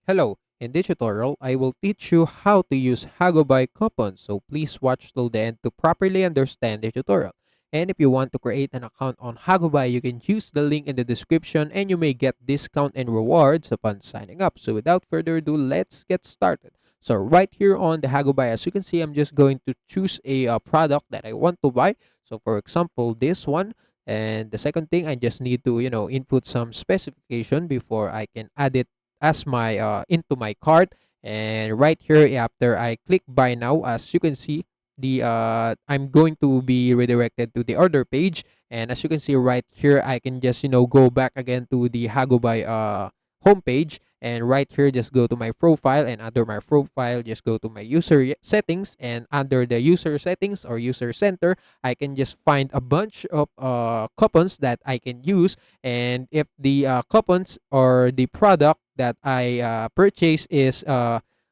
Hello, in this tutorial, I will teach you how to use HagoBuy coupons, so please watch till the end to properly understand the tutorial. And if you want to create an account on HagoBuy, you can use the link in the description and you may get discount and rewards upon signing up. So without further ado, let's get started. So right here on the HagoBuy, as you can see, I'm just going to choose a product that I want to buy. So for example, this one. And the second thing, I just need to, input some specification before I can add it as my into my cart. And right here, after I click buy now, as you can see, the I'm going to be redirected to the order page. And as you can see right here, I can just go back again to the HagoBuy homepage. And right here, just go to my profile, and under my profile, just go to my user settings. And under the user settings or user center, I can just find a bunch of coupons that I can use. And if the coupons or the product that I purchase is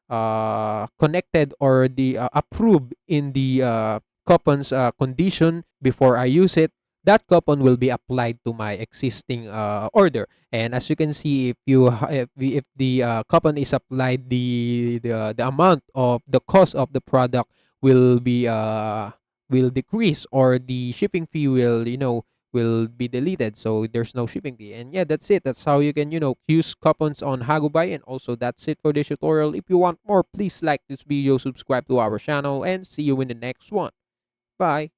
connected or the approved in the coupons condition before I use it, that coupon will be applied to my existing order. And as you can see, if the coupon is applied, the amount of the cost of the product will be will decrease, or the shipping fee will be deleted, so there's no shipping fee. And yeah, that's it. That's how you can use coupons on HagoBuy. And also, that's it for this tutorial. If you want more, please like this video, subscribe to our channel, and see you in the next one. Bye.